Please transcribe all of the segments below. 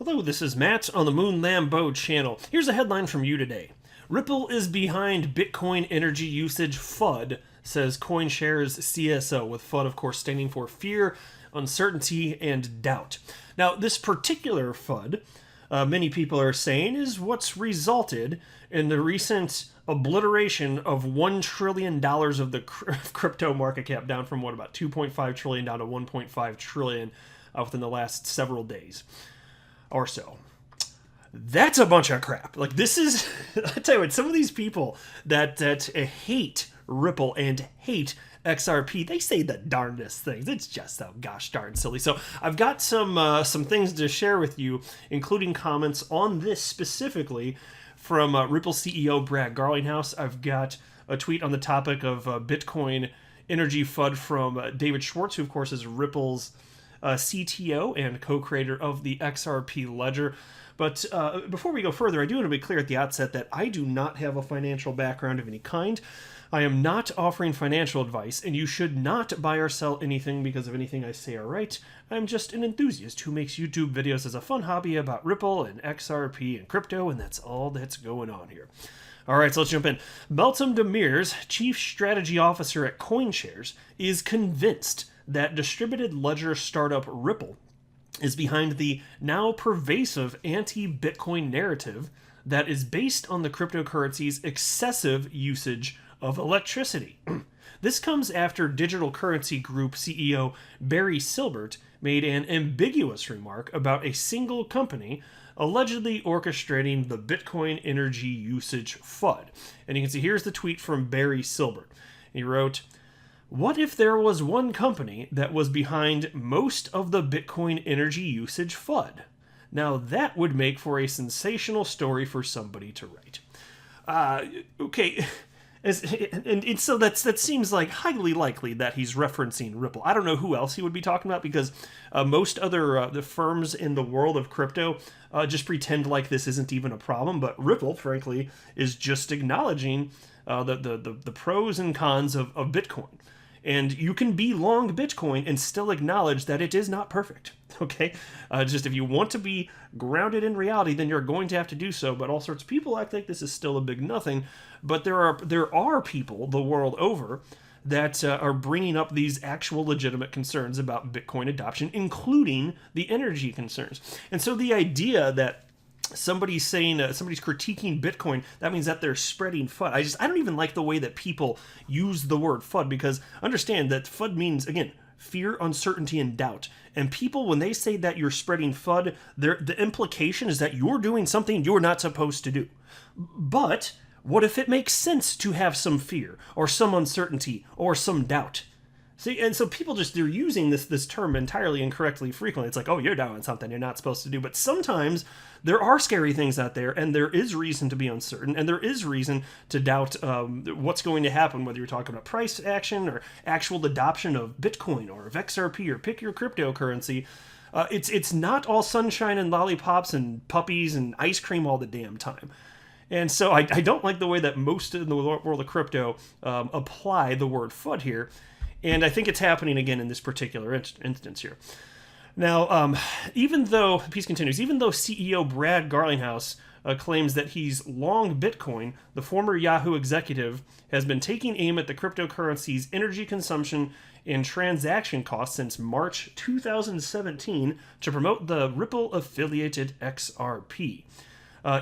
Hello, this is Matt on the Moon Lambeau channel. Here's a headline from you today. Ripple is behind Bitcoin energy usage FUD, says CoinShares CSO, with FUD, of course, standing for fear, uncertainty, and doubt. Now, this particular FUD, many people are saying, is what's resulted in the recent obliteration of $1 trillion of the crypto market cap, down from about $2.5 trillion down to $1.5 trillion within the last several days or so. That's a bunch of crap. Like, this is, I tell you what, some of these people that hate Ripple and hate XRP, they say the darndest things. It's just so gosh darn silly. So I've got some things to share with you, including comments on this specifically from Ripple CEO Brad Garlinghouse. I've got a tweet on the topic of Bitcoin energy FUD from David Schwartz, who of course is Ripple's CTO and co-creator of the XRP ledger. But before we go further, I do want to be clear at the outset that I do not have a financial background of any kind. I am not offering financial advice, and you should not buy or sell anything because of anything I say or write. I'm just an enthusiast who makes YouTube videos as a fun hobby about Ripple and XRP and crypto, and that's all that's going on here. All right, so let's jump in. Meltem Demir's chief strategy officer at CoinShares is convinced that distributed ledger startup Ripple is behind the now pervasive anti-Bitcoin narrative that is based on the cryptocurrency's excessive usage of electricity. This comes after digital currency group CEO Barry Silbert made an ambiguous remark about a single company allegedly orchestrating the Bitcoin energy usage FUD. And you can see here's the tweet from Barry Silbert. He wrote, "What if there was one company that was behind most of the Bitcoin energy usage FUD? Now that would make for a sensational story for somebody to write." Okay, so that seems like highly likely that he's referencing Ripple. I don't know who else he would be talking about, because most other the firms in the world of crypto just pretend like this isn't even a problem. But Ripple, frankly, is just acknowledging the pros and cons of Bitcoin. And you can be long Bitcoin and still acknowledge that it is not perfect, okay? Just if you want to be grounded in reality, then you're going to have to do so. But all sorts of people act like this is still a big nothing. But there are people the world over that are bringing up these actual legitimate concerns about Bitcoin adoption, including the energy concerns. And so the idea that somebody's saying somebody's critiquing Bitcoin, that means that they're spreading FUD. I don't even like the way that people use the word FUD, because understand that FUD means, again, fear, uncertainty, and doubt. And people, when they say that you're spreading FUD, the implication is that you're doing something you're not supposed to do. But what if it makes sense to have some fear or some uncertainty or some doubt? See, and so people they're using this term entirely incorrectly frequently. It's like, oh, you're doing something you're not supposed to do. But sometimes there are scary things out there, and there is reason to be uncertain, and there is reason to doubt what's going to happen, whether you're talking about price action or actual adoption of Bitcoin or of XRP or pick your cryptocurrency. It's not all sunshine and lollipops and puppies and ice cream all the damn time. And so I don't like the way that most in the world of crypto apply the word FUD here. And I think it's happening again in this particular instance here. Now, even though CEO Brad Garlinghouse claims that he's long Bitcoin, the former Yahoo executive has been taking aim at the cryptocurrency's energy consumption and transaction costs since March 2017 to promote the Ripple-affiliated XRP.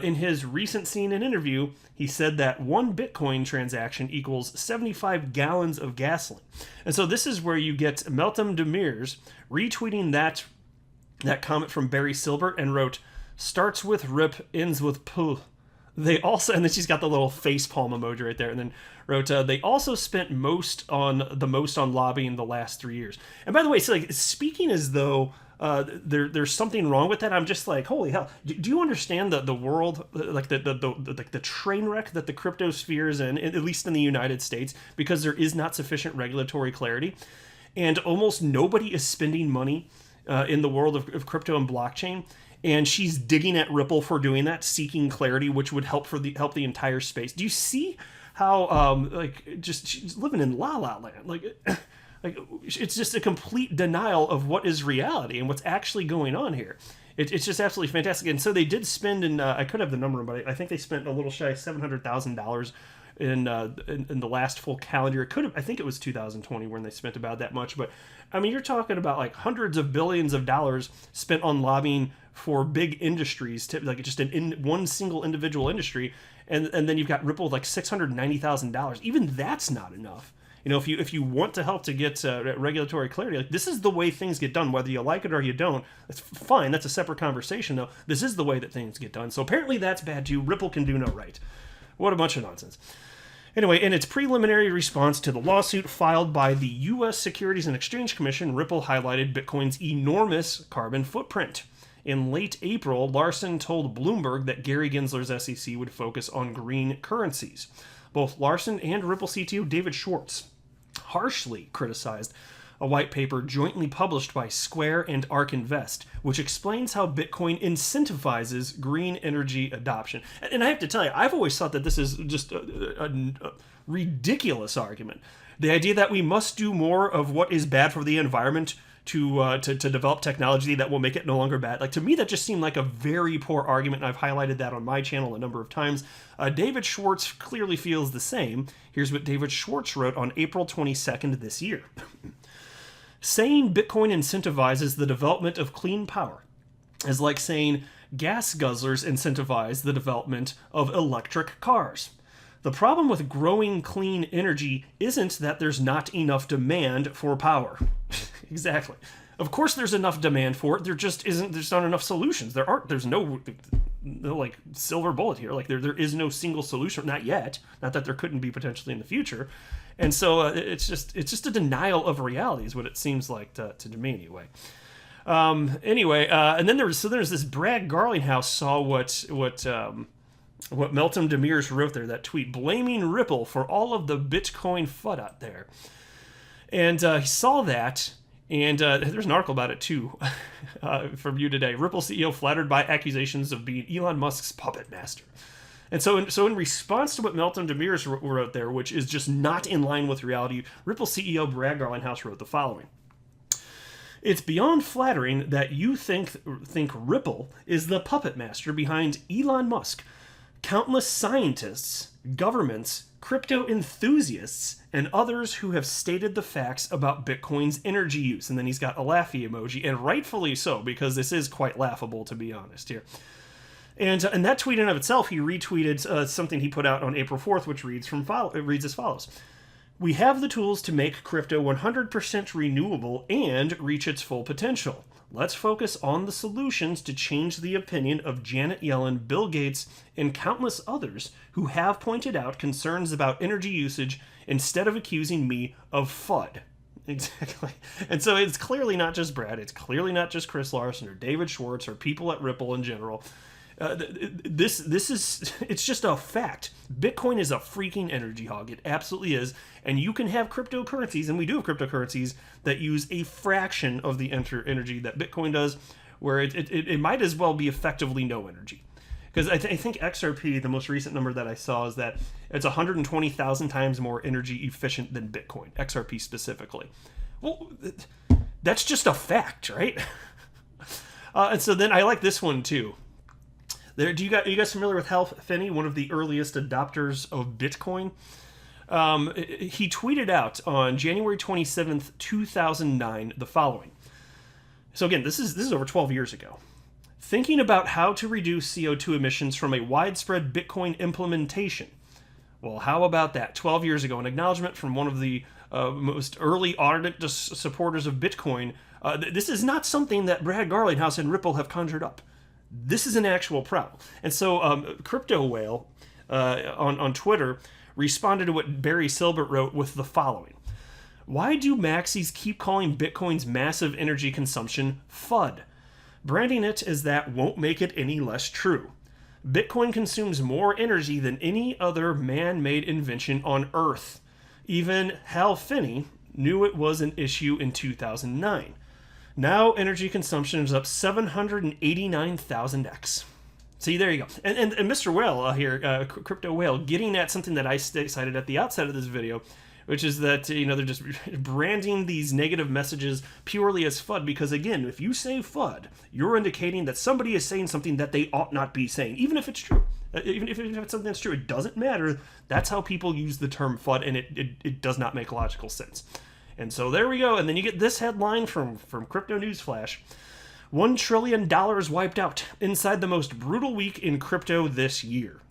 In his recent CNN interview, he said that one Bitcoin transaction equals 75 gallons of gasoline. And so this is where you get Meltem Demir's retweeting that comment from Barry Silbert and wrote, "Starts with rip, ends with puh." They also, and then she's got the little facepalm emoji right there, and then wrote, "They also spent most on lobbying the last 3 years." And by the way, so like speaking as though there's something wrong with that, I'm just like, holy hell! Do you understand the world, like the train wreck that the crypto sphere is in, at least in the United States, because there is not sufficient regulatory clarity, and almost nobody is spending money in the world of crypto and blockchain. And she's digging at Ripple for doing that, seeking clarity, which would help the entire space. Do you see how she's living in la la land? Like it's just a complete denial of what is reality and what's actually going on here. It's just absolutely fantastic. And so they did spend, in I could have the number, but I think they spent a little shy of $700,000 in the last full calendar year. I think it was 2020 when they spent about that much. But I mean, you're talking about like hundreds of billions of dollars spent on lobbying for big industries, like just in one single individual industry, and then you've got Ripple with like $690,000. Even that's not enough. You know, if you want to help to get regulatory clarity, like this is the way things get done, whether you like it or you don't. That's fine. That's a separate conversation, though. This is the way that things get done. So apparently that's bad too. Ripple can do no right. What a bunch of nonsense. Anyway, in its preliminary response to the lawsuit filed by the U.S. Securities and Exchange Commission, Ripple highlighted Bitcoin's enormous carbon footprint. In late April, Larson told Bloomberg that Gary Gensler's SEC would focus on green currencies. Both Larson and Ripple CTO David Schwartz harshly criticized a white paper jointly published by Square and ARK Invest, which explains how Bitcoin incentivizes green energy adoption. And I have to tell you, I've always thought that this is just a ridiculous argument. The idea that we must do more of what is bad for the environment to develop technology that will make it no longer bad. Like, to me, that just seemed like a very poor argument, and I've highlighted that on my channel a number of times. David Schwartz clearly feels the same. Here's what David Schwartz wrote on April 22nd this year. Saying Bitcoin incentivizes the development of clean power is like saying gas guzzlers incentivize the development of electric cars. The problem with growing clean energy isn't that there's not enough demand for power. Exactly. Of course there's enough demand for it. There's not enough solutions. There's no like silver bullet here. Like there is no single solution, not yet. Not that there couldn't be potentially in the future. And so it's just a denial of reality is what it seems like to me anyway. And then there's this Brad Garlinghouse saw what Meltem Demir's wrote there, that tweet blaming Ripple for all of the Bitcoin FUD out there. And he saw that, and there's an article about it too from you today. Ripple CEO flattered by accusations of being Elon Musk's puppet master. And so in response to what Meltem Demir wrote there, which is just not in line with reality, Ripple CEO Brad Garlinghouse wrote the following. It's beyond flattering that you think Ripple is the puppet master behind Elon Musk. Countless scientists, governments, crypto enthusiasts, and others who have stated the facts about Bitcoin's energy use. And then he's got a laughy emoji, and rightfully so, because this is quite laughable, to be honest here. And that tweet in and of itself, he retweeted something he put out on April 4th, which reads as follows. We have the tools to make crypto 100% renewable and reach its full potential. Let's focus on the solutions to change the opinion of Janet Yellen, Bill Gates, and countless others who have pointed out concerns about energy usage instead of accusing me of FUD. Exactly. And so it's clearly not just Brad. It's clearly not just Chris Larson or David Schwartz or people at Ripple in general. It's just a fact. Bitcoin is a freaking energy hog. It absolutely is. And you can have cryptocurrencies, and we do have cryptocurrencies that use a fraction of the energy that Bitcoin does, where it might as well be effectively no energy. Because I think XRP, the most recent number that I saw, is that it's 120,000 times more energy efficient than Bitcoin, XRP specifically. Well, that's just a fact, right? And so then I like this one too. Are you guys familiar with Hal Finney, one of the earliest adopters of Bitcoin? He tweeted out on January 27th, 2009, the following. So again, this is over 12 years ago. Thinking about how to reduce CO2 emissions from a widespread Bitcoin implementation. Well, how about that? 12 years ago, an acknowledgement from one of the most early ardent supporters of Bitcoin. This is not something that Brad Garlinghouse and Ripple have conjured up. This is an actual problem. And so Crypto Whale on Twitter responded to what Barry Silbert wrote with the following. Why do maxis keep calling Bitcoin's massive energy consumption FUD? Branding it as that won't make it any less true. Bitcoin consumes more energy than any other man-made invention on Earth. Even Hal Finney knew it was an issue in 2009. Now energy consumption is up 789,000x. See, there you go. And Mr. Whale here, Crypto Whale, getting at something that I cited at the outset of this video, which is that, you know, they're just branding these negative messages purely as FUD, because again, if you say FUD, you're indicating that somebody is saying something that they ought not be saying, even if it's true. Even if it's something that's true, it doesn't matter. That's how people use the term FUD, and it does not make logical sense. And so there we go. And then you get this headline from Crypto News Flash. $1 trillion wiped out inside the most brutal week in crypto this year.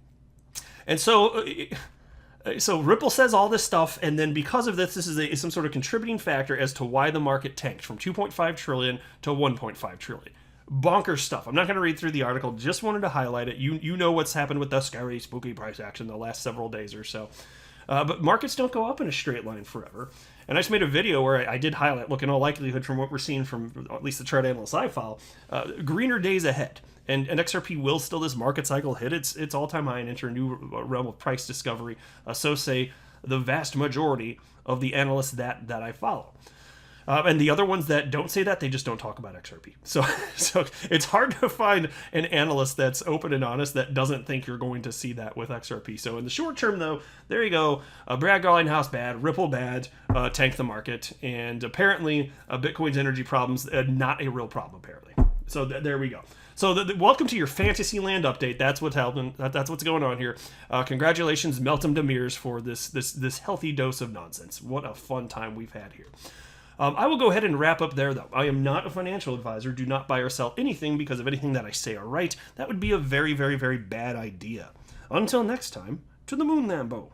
And so Ripple says all this stuff, and then because of this is some sort of contributing factor as to why the market tanked from 2.5 trillion to 1.5 trillion. Bonkers stuff. I'm not going to read through the article, just wanted to highlight it. You know what's happened with the scary, spooky price action the last several days or so. But markets don't go up in a straight line forever. And I just made a video where I did highlight, look, in all likelihood, from what we're seeing from at least the chart analyst I follow, greener days ahead. And XRP will still, this market cycle, hit its all-time high and enter a new realm of price discovery. So say the vast majority of the analysts that I follow. And the other ones that don't say that, they just don't talk about XRP. So it's hard to find an analyst that's open and honest that doesn't think you're going to see that with XRP. So in the short term, though, there you go. Brad Garlinghouse bad, Ripple bad, tank the market. And apparently, Bitcoin's energy problems, not a real problem, apparently. So there we go. So welcome to your Fantasyland update. That's what's happening. That's what's going on here. Congratulations, Meltem Demirs, for this healthy dose of nonsense. What a fun time we've had here. I will go ahead and wrap up there, though. I am not a financial advisor. Do not buy or sell anything because of anything that I say or write. That would be a very, very, very bad idea. Until next time, to the moon, Lambo.